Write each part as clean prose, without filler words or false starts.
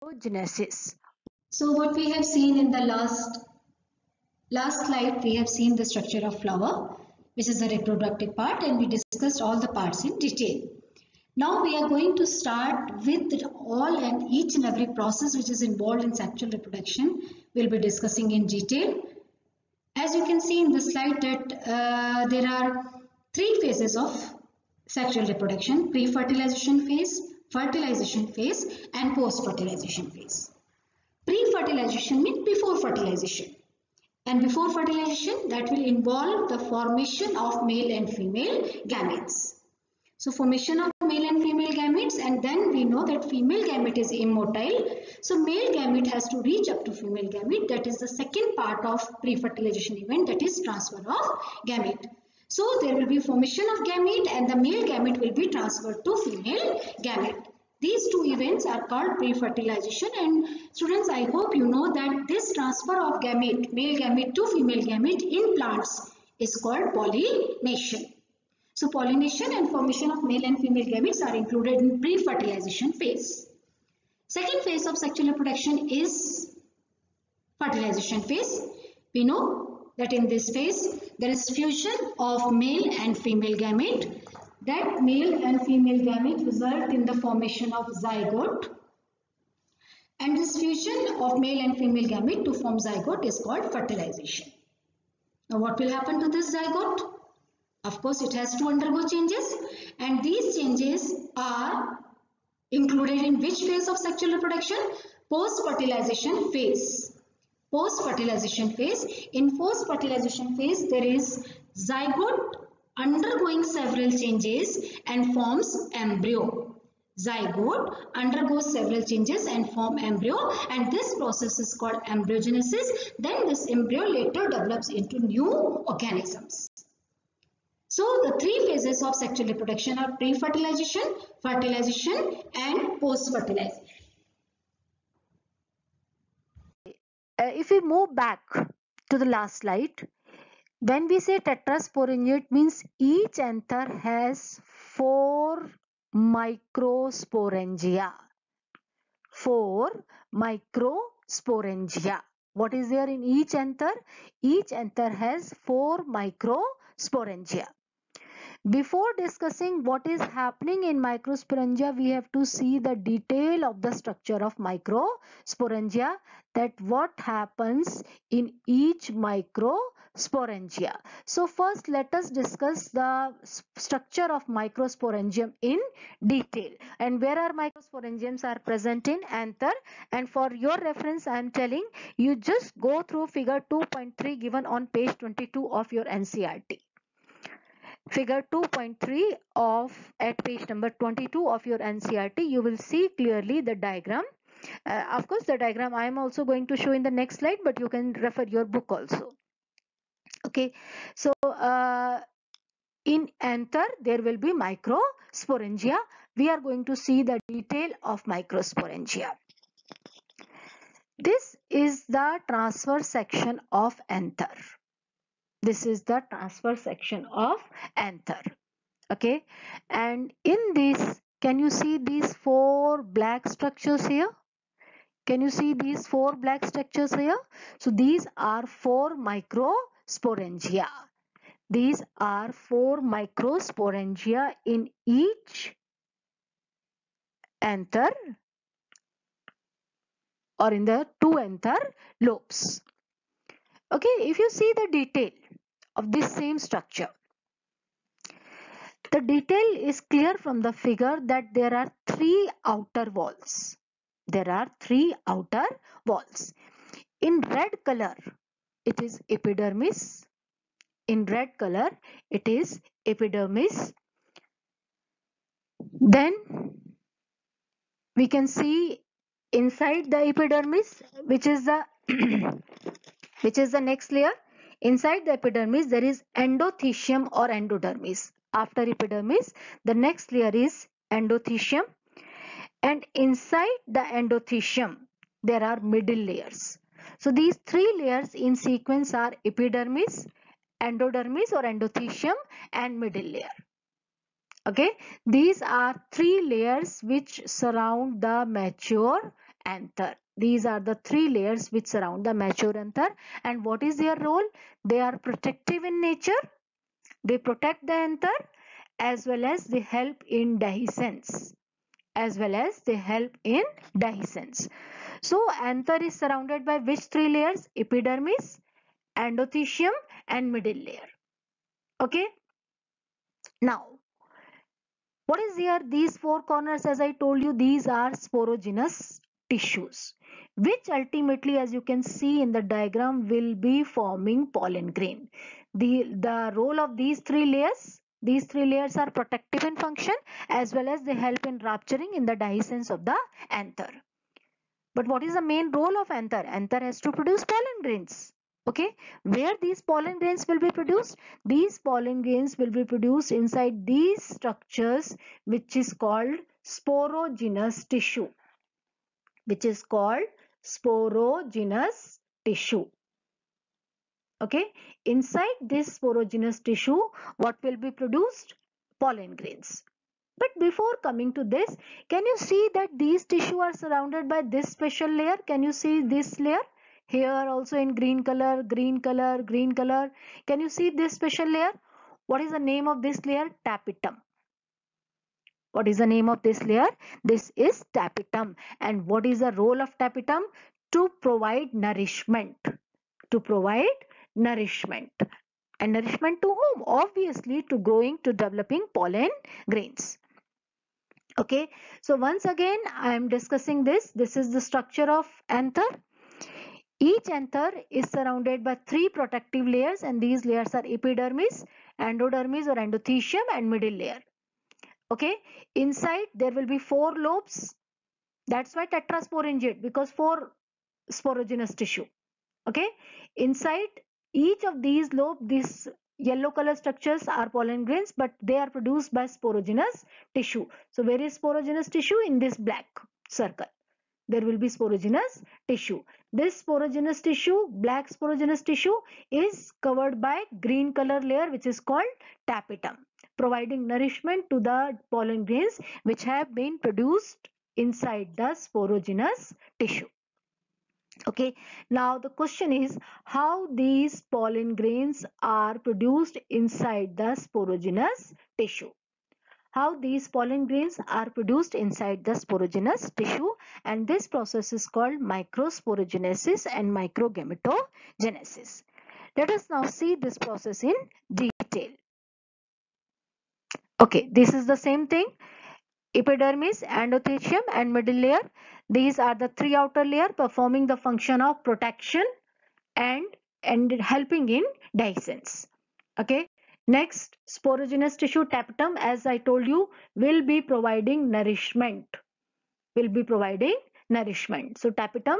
Embryogenesis. So what we have seen in the last slide, we have seen the structure of flower, which is the reproductive part, and we discussed all the parts in detail. Now we are going to start with all and each and every process which is involved in sexual reproduction. We'll be discussing in detail. As you can see in the slide that there are three phases of sexual reproduction: pre-fertilization phase, fertilization phase, and post-fertilization phase. Pre-fertilization means before fertilization. And before fertilization, that will involve the formation of male and female gametes. So formation of male and female gametes, and then we know that female gamete is immotile. So male gamete has to reach up to female gamete. That is the second part of pre-fertilization event, that is transfer of gamete. So there will be formation of gamete and the male gamete will be transferred to female gamete. These two events are called pre-fertilization, and students, I hope you know that this transfer of gamete, male gamete to female gamete in plants is called pollination. So pollination and formation of male and female gametes are included in pre-fertilization phase. Second phase of sexual reproduction is fertilization phase. We know that in this phase there is fusion of male and female gamete. That male and female gamete result in the formation of zygote, and this fusion of male and female gamete to form zygote is called fertilization. Now what will happen to this zygote? Of course, it has to undergo changes, and these changes are included in which phase of sexual reproduction? Post-fertilization phase. Post-fertilization phase. In post-fertilization phase, there is zygote undergoing several changes and forms embryo. Zygote undergoes several changes and form embryo, and this process is called embryogenesis. Then this embryo later develops into new organisms. So the three phases of sexual reproduction are pre-fertilization, fertilization, and post-fertilization. If we move back to the last slide, when we say tetrasporangia, it means each anther has 4 microsporangia. 4 microsporangia. What is there in each anther? Each anther has 4 microsporangia. Before discussing what is happening in microsporangia, we have to see the detail of the structure of microsporangia, that what happens in each microsporangia. So first let us discuss the structure of microsporangium in detail, and where are microsporangiums are present in anther. And for your reference, I am telling you, just go through figure 2.3 given on page 22 of your NCERT. Figure 2.3 at page number 22 of your NCERT, you will see clearly the diagram. Of course, the diagram I am also going to show in the next slide, but you can refer your book also. Okay, so in anther there will be microsporangia. We are going to see the detail of microsporangia. This is the transfer section of anther. This is the transfer section of anther. Okay, and in this, can you see these 4 black structures here? Can you see these 4 black structures here? So these are 4 microsporangia. These are 4 microsporangia in each anther, or in the 2 anther lobes. Okay, if you see the detail of this same structure, the detail is clear from the figure that there are 3 outer walls. There are 3 outer walls. In red color, it is epidermis. In red color, it is epidermis. Then we can see inside the epidermis, which is the which is the next layer. Inside the epidermis, there is endothecium or endodermis. After epidermis, the next layer is endothecium, and inside the endothecium there are middle layers. So these 3 layers in sequence are epidermis, endodermis or endothecium, and middle layer. Okay, these are 3 layers which surround the mature anther. These are the three layers which surround the mature anther. And what is their role? They are protective in nature. They protect the anther as well as they help in dehiscence. So anther is surrounded by which three layers? Epidermis, endothelium and middle layer. Okay. Now, what is here? These four corners, as I told you, these are sporogenous tissues, which ultimately, as you can see in the diagram, will be forming pollen grain. The role of these three layers are protective in function as well as they help in rupturing in the dehiscence of the anther. But what is the main role of anther? Anther has to produce pollen grains. Okay, where these pollen grains will be produced? These pollen grains will be produced inside these structures, which is called sporogenous tissue. Okay, inside this sporogenous tissue, what will be produced? Pollen grains. But before coming to this, can you see that these tissue are surrounded by this special layer? Can you see this layer? Here also in green color, green color, green color. Can you see this special layer? What is the name of this layer? Tapetum. What is the name of this layer? This is tapetum. And what is the role of tapetum? To provide nourishment. To provide nourishment. And nourishment to whom? Obviously to growing, to developing pollen grains. Okay, so once again I am discussing this. This is the structure of anther. Each anther is surrounded by three protective layers, and these layers are epidermis, endodermis or endothelium, and middle layer. Okay, inside there will be four lobes. That's why tetrasporangiate, because four sporogenous tissue. Okay, inside each of these lobe, these yellow color structures are pollen grains, but they are produced by sporogenous tissue. So where is sporogenous tissue? In this black circle there will be sporogenous tissue. This sporogenous tissue, black sporogenous tissue, is covered by green color layer, which is called tapetum, providing nourishment to the pollen grains which have been produced inside the sporogenous tissue. Okay, now the question is how these pollen grains are produced inside the sporogenous tissue. How these pollen grains are produced inside the sporogenous tissue, and this process is called microsporogenesis and microgametogenesis. Let us now see this process in detail. Okay, this is the same thing. Epidermis, endothelium and middle layer. These are the three outer layer performing the function of protection and helping in dehiscence. Okay. Next, sporogenous tissue tapetum, as I told you, will be providing nourishment. So tapetum,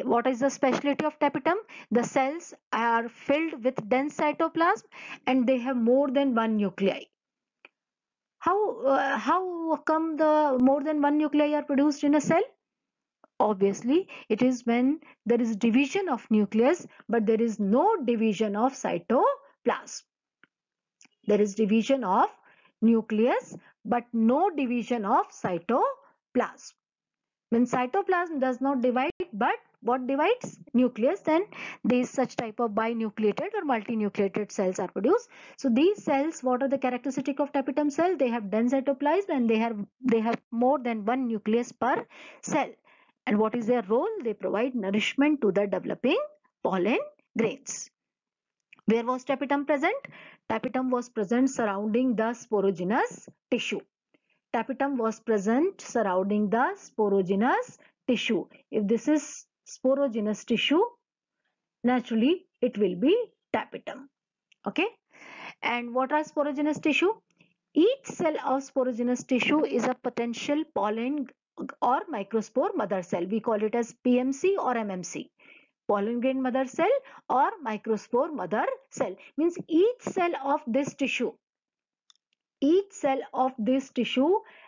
what is the specialty of tapetum? The cells are filled with dense cytoplasm and they have more than one nuclei. How come the more than one nuclei are produced in a cell? Obviously, it is when there is division of nucleus, but there is no division of cytoplasm. There is division of nucleus, but no division of cytoplasm. When cytoplasm does not divide, but what divides? Nucleus, then these such type of binucleated or multinucleated cells are produced. So these cells, what are the characteristic of tapetum cell? They have dense cytoplasm and they have more than one nucleus per cell. And what is their role? They provide nourishment to the developing pollen grains. Where was tapetum present? Tapetum was present surrounding the sporogenous tissue. Tapetum was present surrounding the sporogenous tissue. If this is sporogenous tissue, naturally it will be tapetum. Okay. And what are sporogenous tissue? Each cell of sporogenous tissue is a potential pollen or microspore mother cell. We call it as PMC or MMC. Pollen grain mother cell or microspore mother cell. Means each cell of this tissue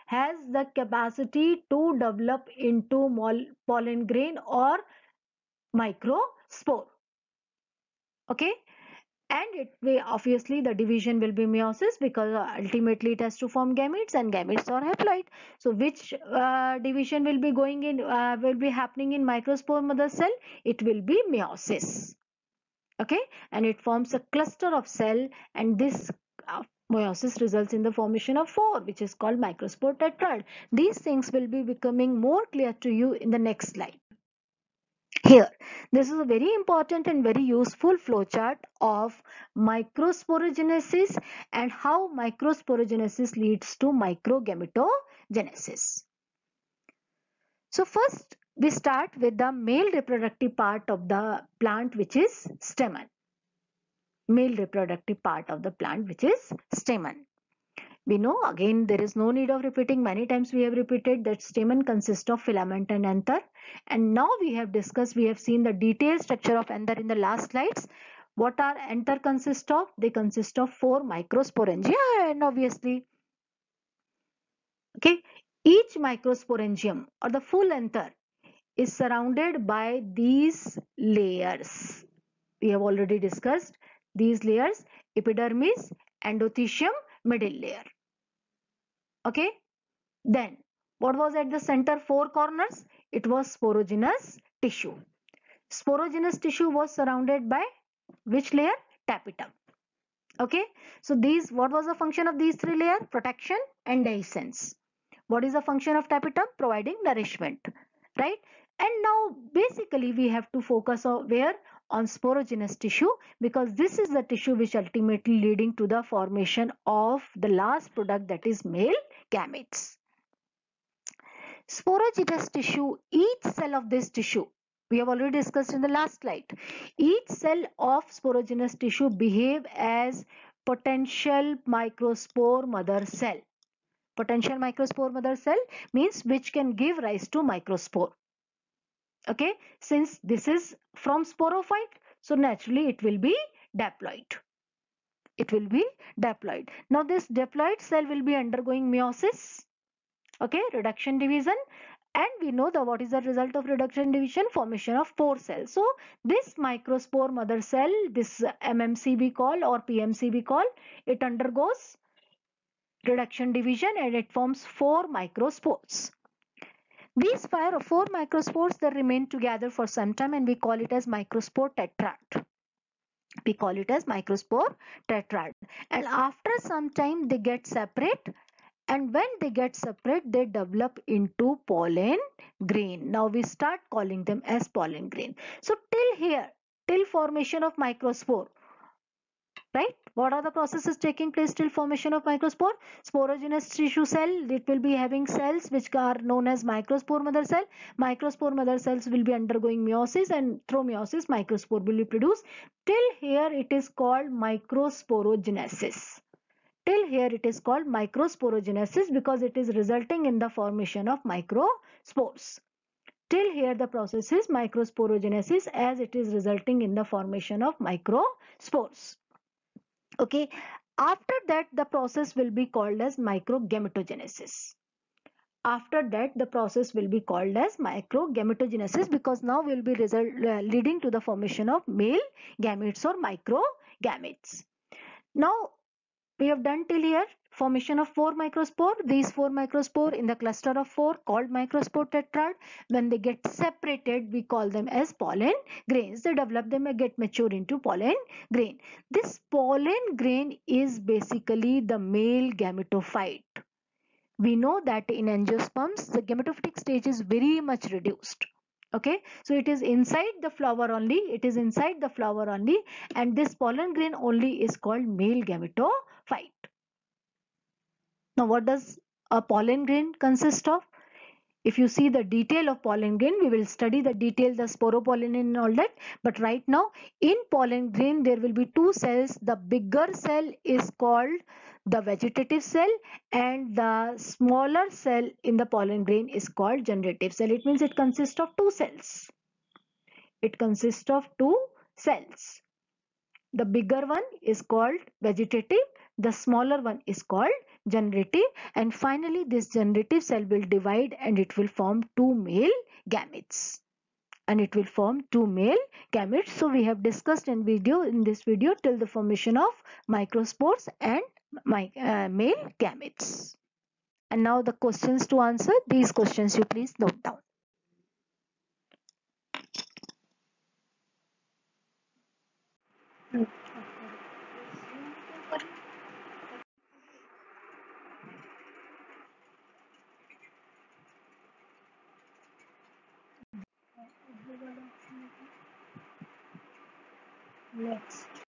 has the capacity to develop into pollen grain or microspore. Okay. And it will obviously the division will be meiosis, because ultimately it has to form gametes, and gametes are haploid. So which division will be going in, will be happening in microspore mother cell? It will be meiosis. Okay, and it forms a cluster of cell, and this meiosis results in the formation of four, which is called microspore tetrad. These things will be becoming more clear to you in the next slide. Here, this is a very important and very useful flowchart of microsporogenesis and how microsporogenesis leads to microgametogenesis. So first we start with the male reproductive part of the plant, which is stamen. Male reproductive part of the plant, which is stamen. We know, again there is no need of repeating, many times we have repeated that stamen consists of filament and anther, and now we have discussed, we have seen the detailed structure of anther in the last slides. What are anther consist of? They consist of 4 microsporangia, and obviously, okay, each microsporangium or the full anther is surrounded by these layers. We have already discussed these layers: epidermis, endothecium, middle layer. Okay, then what was at the center four corners? It was sporogenous tissue. Sporogenous tissue was surrounded by which layer? Tapetum. Okay, so these, what was the function of these three layers? Protection and dehiscence. What is the function of tapetum? Providing nourishment, right? And now basically we have to focus on where? On sporogenous tissue, because this is the tissue which ultimately leading to the formation of the last product, that is male gametes. Sporogenous tissue, each cell of this tissue, we have already discussed in the last slide, each cell of sporogenous tissue behave as potential microspore mother cell. Potential microspore mother cell means which can give rise to microspore. Okay, since this is from sporophyte, so naturally it will be diploid. It will be diploid. Now this diploid cell will be undergoing meiosis, okay, reduction division, and we know the what is the result of reduction division? Formation of 4 cells. So this microspore mother cell, this MMC we call or PMC we call, it undergoes reduction division and it forms 4 microspores. These 4 microspores, they remain together for some time, and we call it as microspore tetrad. We call it as microspore tetrad. And after some time they get separate, and when they get separate they develop into pollen grain. Now we start calling them as pollen grain. So till here, till formation of microspore, right, what are the processes taking place till formation of microspore? Sporogenous tissue cell, it will be having cells which are known as microspore mother cell. Microspore mother cells will be undergoing meiosis, and through meiosis microspore will be produced. Till here it is called microsporogenesis. Till here it is called microsporogenesis because it is resulting in the formation of microspores. Till here the process is microsporogenesis, as it is resulting in the formation of microspores. Okay, after that the process will be called as microgametogenesis. After that the process will be called as microgametogenesis, because now will be leading to the formation of male gametes or microgametes. Now we have done till here formation of 4 microspore. These 4 microspore in the cluster of 4 called microspore tetrad. When they get separated, we call them as pollen grains. They develop them and get mature into pollen grain. This pollen grain is basically the male gametophyte. We know that in angiosperms the gametophytic stage is very much reduced. Okay, so it is inside the flower only, it is inside the flower only, and this pollen grain only is called male gametophyte. Now what does a pollen grain consist of? If you see the detail of pollen grain, we will study the detail, the sporopollen and all that. But right now in pollen grain there will be 2 cells. The bigger cell is called the vegetative cell, and the smaller cell in the pollen grain is called generative cell. It means it consists of 2 cells. It consists of 2 cells. The bigger one is called vegetative, the smaller one is called generative, and finally this generative cell will divide and it will form 2 male gametes. and it will form two male gametes. So we have discussed in this video till the formation of microspores and male gametes. And now the questions to answer. These questions you please note down. Next.